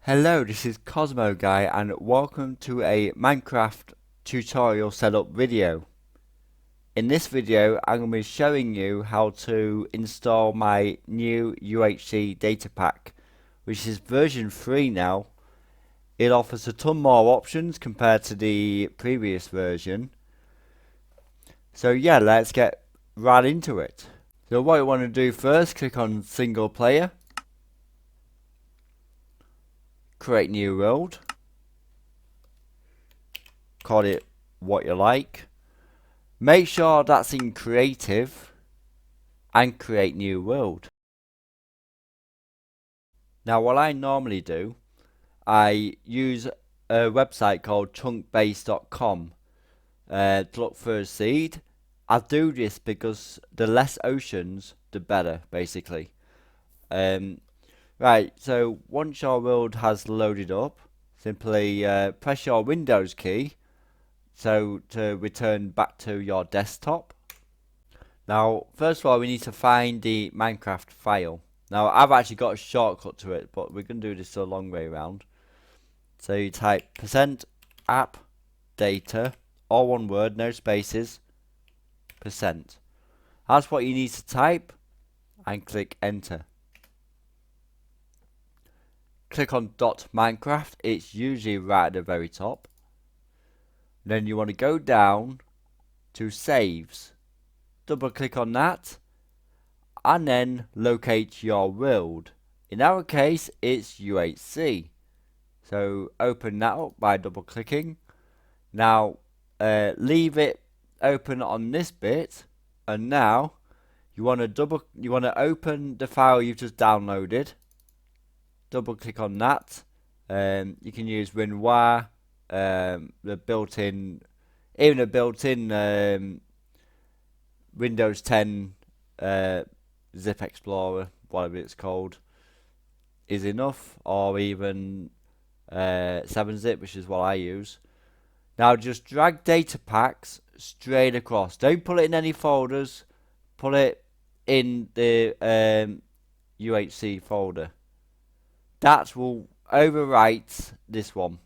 Hello, this is Cosmo Guy and welcome to a Minecraft tutorial setup video. In this video I'm going to be showing you how to install my new UHC data pack, which is version 3 now. It offers a ton more options compared to the previous version. So yeah, let's get right into it. So what you want to do first, click on single player, create new world, call it what you like. Make sure that's in creative and create new world. Now what I normally do, I use a website called chunkbase.com to look for a seed. I do this because the less oceans, the better, basically. Right, so once your world has loaded up, simply press your Windows key to return back to your desktop. Now, first of all, we need to find the Minecraft file. Now, I've actually got a shortcut to it, but we're going to do this the long way around. So you type %app data, all one word, no spaces, %. That's what you need to type, and click enter. Click on .minecraft, it's usually right at the very top. Then you want to go down to saves. Double click on that, and then locate your world. In our case, it's UHC. So open that up by double clicking. Now leave it open on this bit, and now you want to open the file you've just downloaded. Double click on that. You can use WinRAR, the built-in, even a built-in Windows 10 Zip Explorer, whatever it's called, is enough, or even 7-zip, which is what I use. Now just drag data packs straight across. Don't put it in any folders. Put it in the UHC folder. That will overwrite this one.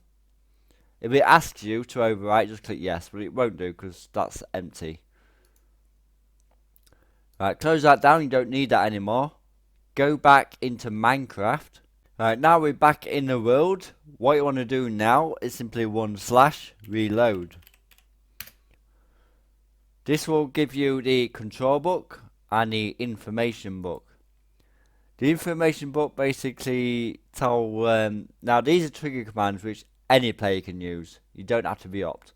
If it asks you to overwrite, just click yes, but it won't do because that's empty. Right, close that down. You don't need that anymore. Go back into Minecraft. Right, now we're back in the world. What you want to do now is simply /reload. This will give you the control book and the information book. The information book basically now these are trigger commands which any player can use. You don't have to be opt.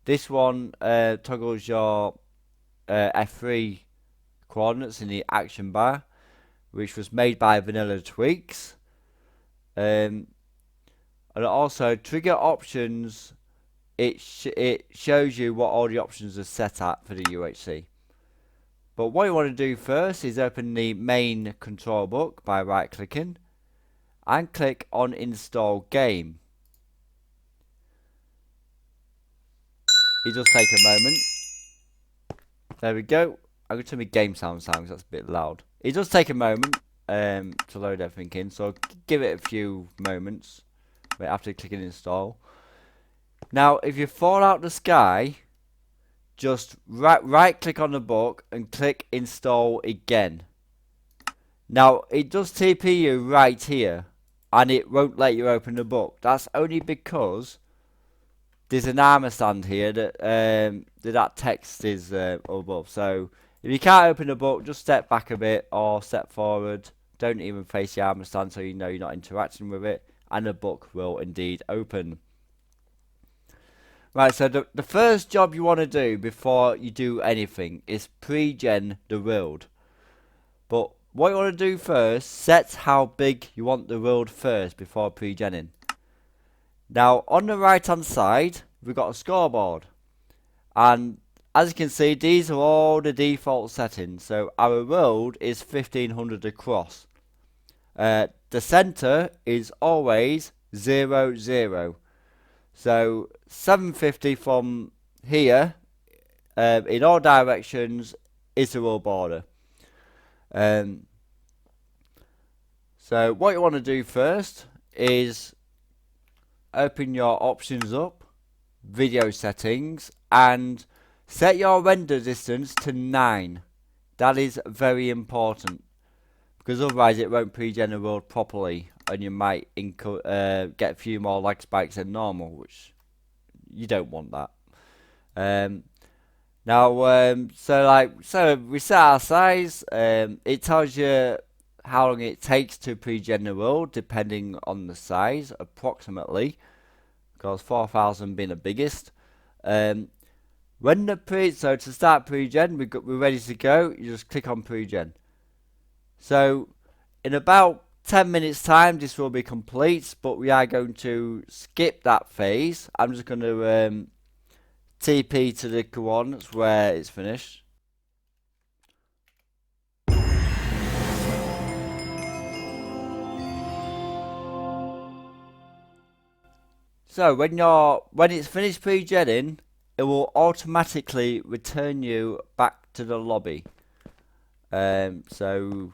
This one toggles your F3 coordinates in the action bar, which was made by Vanilla Tweaks. And also trigger options, it shows you what all the options are set at for the UHC. But what you want to do first is open the main control book by right clicking and click on install game. It does take a moment. There we go. I'm going to turn my game sounds down because that's a bit loud. It does take a moment to load everything in, so give it a few moments after clicking install. Now if you fall out the sky, just right click on the book and click install again. Now it does TP you right here and it won't let you open the book. That's only because there's an armor stand here that text is above. So if you can't open the book, just step back a bit or step forward. Don't even face the armor stand so you know you're not interacting with it, and the book will indeed open. Right, so the first job you want to do before you do anything is pre-gen the world. But what you want to do first, set how big you want the world first before pre-genning. Now on the right hand side, we've got a scoreboard. And as you can see, these are all the default settings. So our world is 1500 across. The center is always 0, 0. So 750 from here in all directions is the world border. So what you want to do first is open your options up, video settings, and set your render distance to 9. That is very important, because otherwise it won't pre-gen the world properly, and you might get a few more lag spikes than normal, which you don't want that. So we set our size. It tells you how long it takes to pre-gen the world, depending on the size, approximately, because 4,000 being the biggest. So to start pre-gen, we're ready to go. You just click on pre-gen. So in about 10 minutes time this will be complete, but we are going to skip that phase. I'm just going to TP to the coordinates where it's finished. So when it's finished pre-genning, it will automatically return you back to the lobby. So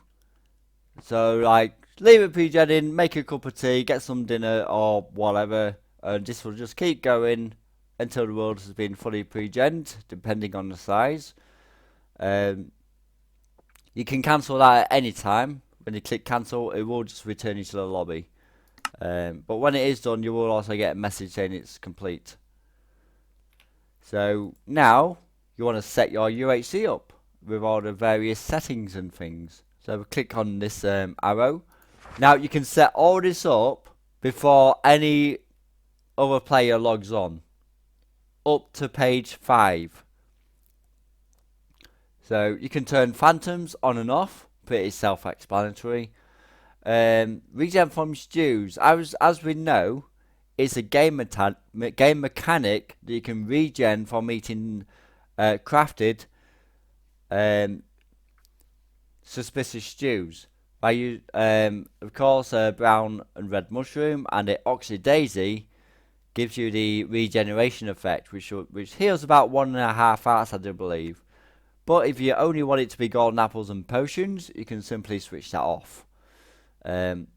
like, leave it pre-genning, make a cup of tea, get some dinner or whatever, and this will just keep going until the world has been fully pre-genned, depending on the size. You can cancel that at any time. When you click cancel, it will just return you to the lobby. But when it is done, you will also get a message saying it's complete. So now you want to set your UHC up with all the various settings and things. So we click on this arrow. Now you can set all this up before any other player logs on, up to page 5. So you can turn phantoms on and off, pretty self-explanatory. Regen from stews, as we know, it's a game mechanic that you can regen from eating crafted suspicious stews. Of course, brown and red mushroom and the oxy daisy gives you the regeneration effect, which heals about 1.5 hearts, I do believe. But if you only want it to be golden apples and potions, you can simply switch that off. You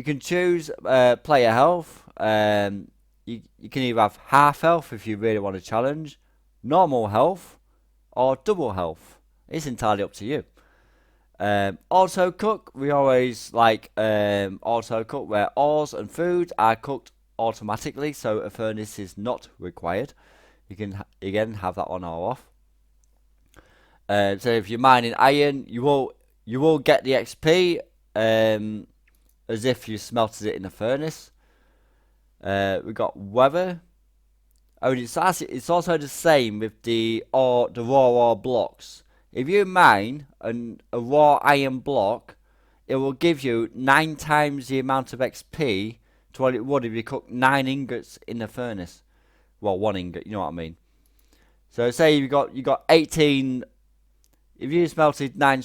can choose player health. You can either have half health if you really want to challenge, normal health, or double health. It's entirely up to you. Auto cook, we always like auto cook, where ores and food are cooked automatically, so a furnace is not required. You can again have that on or off. So if you're mining iron, you will get the XP as if you smelted it in a furnace. We got weather. Oh, it's also the same with the raw ore blocks. If you mine a raw iron block, it will give you 9 times the amount of XP to what it would if you cooked 9 ingots in a furnace. Well, 1 ingot, you know what I mean. So say you got 18. If you smelted 9,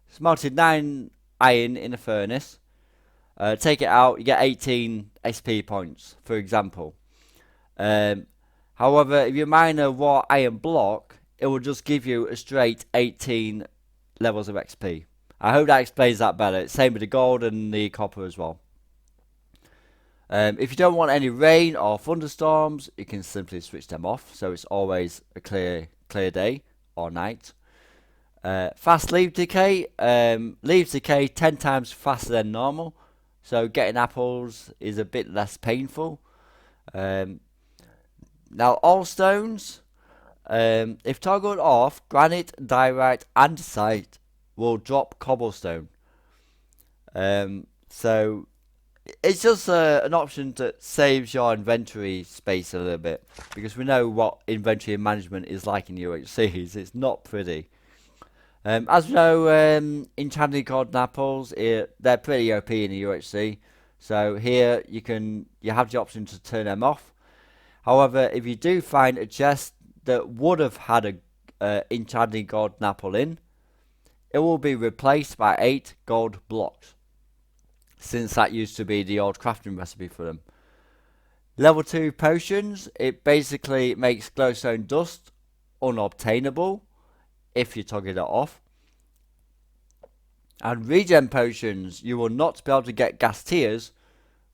smelted 9 iron in a furnace, take it out, you get 18 XP points, for example. However, if you mine a raw iron block, it will just give you a straight 18 levels of XP. I hope that explains that better. Same with the gold and the copper as well. If you don't want any rain or thunderstorms, you can simply switch them off, so it's always a clear day or night. Fast leaf decay. Leaves decay 10 times faster than normal, so getting apples is a bit less painful. Now all stones, if toggled off, granite, diorite, andesite will drop cobblestone. So it's just an option that saves your inventory space a little bit, because we know what inventory management is like in UHCs. It's not pretty. As we know, enchanted golden apples, they're pretty OP in the UHC. So here you have the option to turn them off. However, if you do find a chest that would have had a enchanted golden apple in, it will be replaced by 8 gold blocks, since that used to be the old crafting recipe for them. Level 2 potions, it basically makes glowstone dust unobtainable if you toggle it off. And regen potions, you will not be able to get gas tiers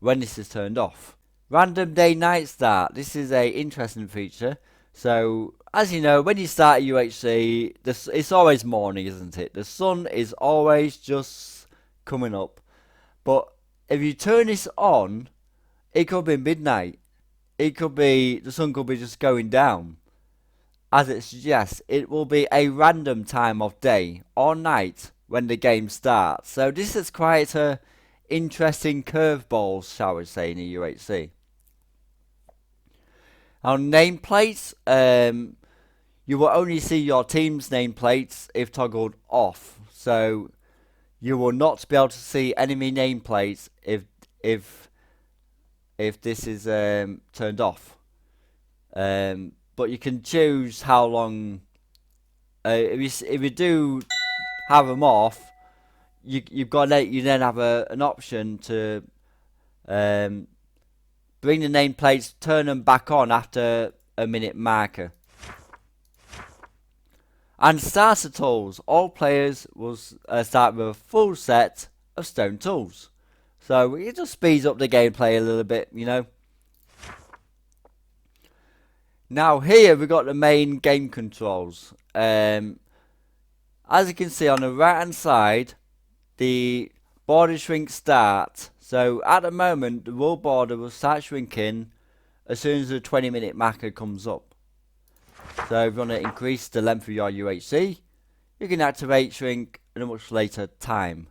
when this is turned off. Random day night start, this is a interesting feature. So as you know, when you start a UHC, it's always morning, isn't it? The sun is always just coming up. But if you turn this on, it could be midnight. It could be, the sun could be just going down. As it suggests, it will be a random time of day or night when the game starts. So this is quite a interesting curveballs, shall we say, in a UHC. On nameplates, you will only see your team's nameplates if toggled off. So you will not be able to see enemy nameplates if this is turned off. But you can choose how long. If you do have them off, you then have an option to bring the nameplates, turn them back on after a minute marker. And starter tools. All players will start with a full set of stone tools. So it just speeds up the gameplay a little bit, you know. Now here we've got the main game controls. As you can see on the right hand side, the border shrink start. So at the moment the world border will start shrinking as soon as the 20-minute marker comes up. So if you want to increase the length of your UHC, you can activate shrink at a much later time.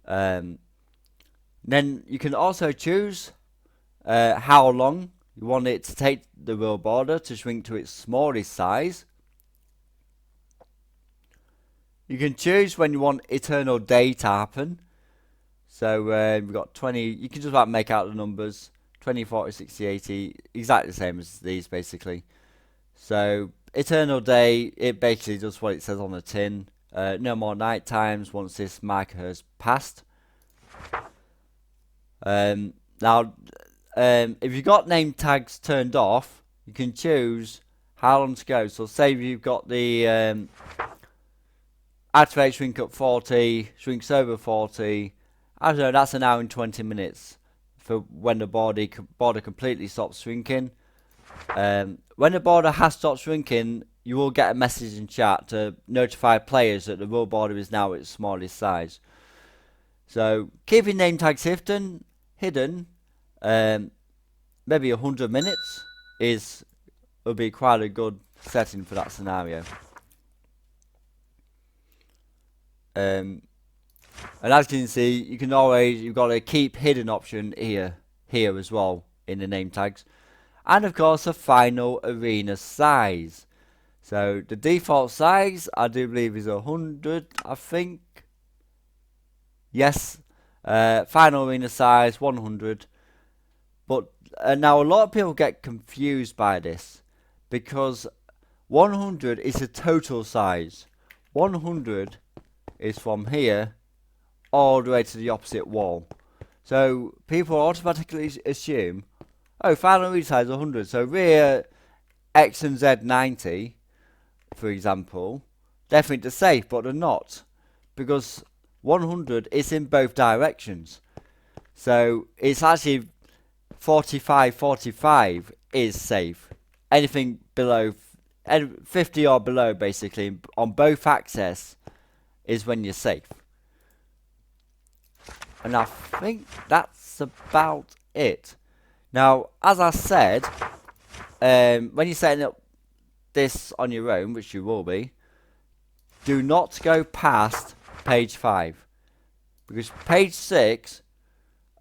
Then you can also choose how long you want it to take the world border to shrink to its smallest size. You can choose when you want eternal day to happen. So we've got 20, you can just about make out the numbers, 20, 40, 60, 80, exactly the same as these basically. So eternal day, it basically does what it says on the tin. No more night times once this marker has passed. Now, if you've got name tags turned off, you can choose how long to go. So say you've got the activate shrink up 40, shrinks over 40. I don't know, that's an hour and 20 minutes for when the border completely stops shrinking. When the border has stopped shrinking, you will get a message in chat to notify players that the world border is now its smallest size. So keeping name tags hidden, maybe 100 minutes would be quite a good setting for that scenario. And as you can see, you've got a keep hidden option here as well in the name tags. And of course a final arena size. So the default size I do believe is 100, I think. Yes, final arena size 100. But now a lot of people get confused by this because 100 is the total size. 100 is from here all the way to the opposite wall. So people automatically assume, oh, final arena size 100. So rear X and Z 90, for example, definitely they're safe, but they're not, because 100 is in both directions. So it's actually 45 is safe. Anything below 50 or below, basically on both axes, is when you're safe. And I think that's about it. Now, as I said, when you're setting up this on your own, which you will be, do not go past page 5. Because page 6,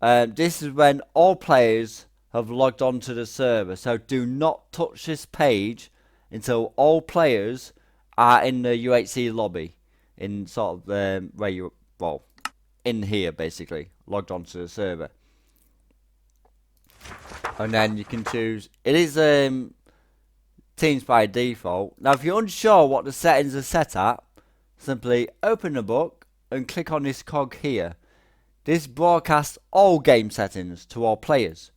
this is when all players have logged on to the server. So do not touch this page until all players are in the UHC lobby. In sort of where you, well, in here basically, logged onto the server. And then you can choose, it is teams by default. Now if you're unsure what the settings are set at, simply open the book and click on this cog here. This broadcasts all game settings to all players.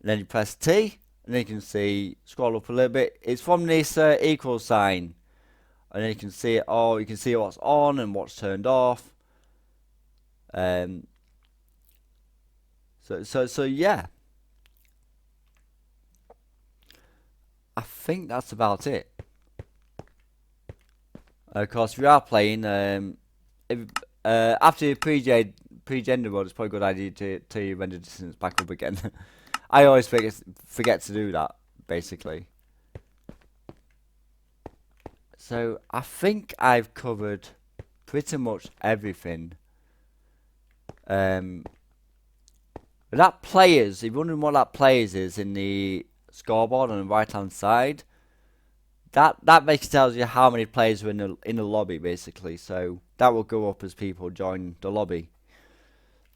And then you press T, and then you can see, scroll up a little bit, it's from this equal sign. And then you can see it all, you can see what's on and what's turned off. So yeah, I think that's about it. Of course, we are playing. If, after you pre-gen the world, it's probably a good idea to render distance back up again. I always forget to do that, basically. So I think I've covered pretty much everything. That players, if you're wondering what that players is in the scoreboard on the right hand side, that basically tells you how many players are in the lobby, basically. So that will go up as people join the lobby.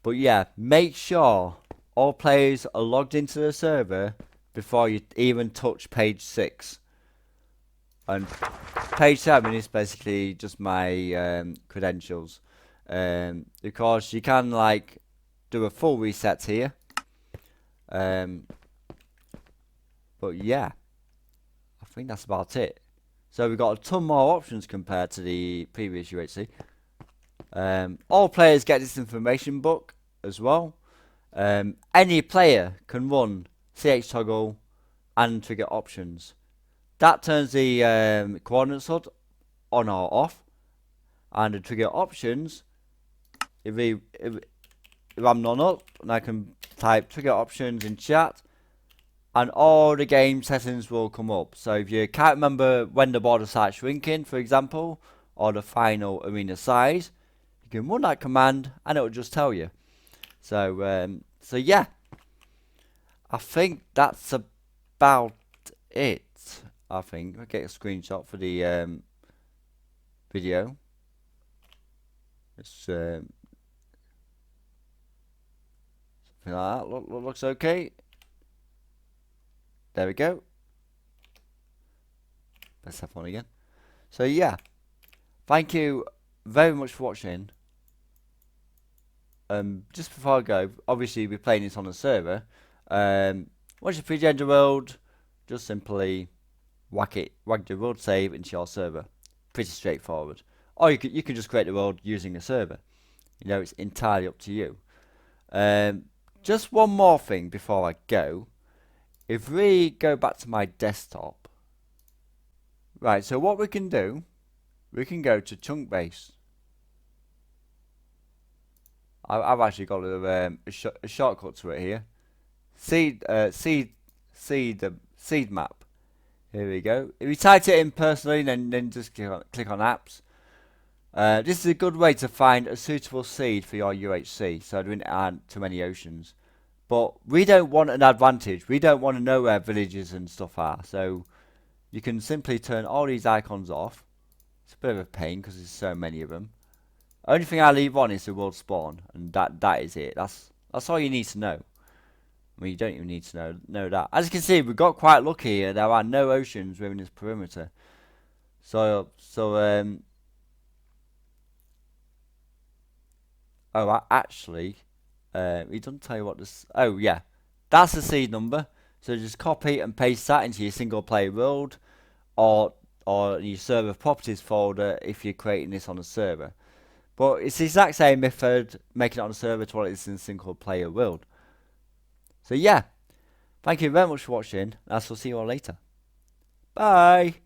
But yeah, make sure all players are logged into the server before you even touch page 6. And page 7 is basically just my credentials. Because you can like do a full reset here. But yeah, I think that's about it. So we've got a ton more options compared to the previous UHC. All players get this information book as well. Any player can run CH toggle and trigger options. That turns the coordinates HUD on or off, and the trigger options, if I'm not up, and I can type trigger options in chat, and all the game settings will come up. So if you can't remember when the border starts shrinking, for example, or the final arena size, you can run that command and it will just tell you. So yeah, I think that's about it. I think I'll get a screenshot for the video. It's something like that. Looks okay. There we go. Let's have fun again. So yeah, thank you very much for watching. Just before I go, obviously we're playing this on a server. Once you pre-gen the world, just simply whack the world save into your server. Pretty straightforward. Or you can just create the world using a server. You know, it's entirely up to you. Just one more thing before I go. If we go back to my desktop, right? So what we can do, we can go to chunk base. I've actually got a shortcut to it here. Seed map. Here we go. If you type it in personally, then just click on apps. This is a good way to find a suitable seed for your UHC, so I don't add too many oceans. But we don't want an advantage. We don't want to know where villages and stuff are. So you can simply turn all these icons off. It's a bit of a pain because there's so many of them. Only thing I leave on is the world spawn, and that is it. That's all you need to know. I mean, you don't even need to know that. As you can see, we got quite lucky here. There are no oceans within this perimeter. Oh, actually, he doesn't tell you what this. Oh yeah, that's the seed number. So just copy and paste that into your single player world, or your server properties folder if you're creating this on a server. But it's the exact same method, making it on a server to what it is in a single player world. So yeah, thank you very much for watching, and I shall see you all later. Bye!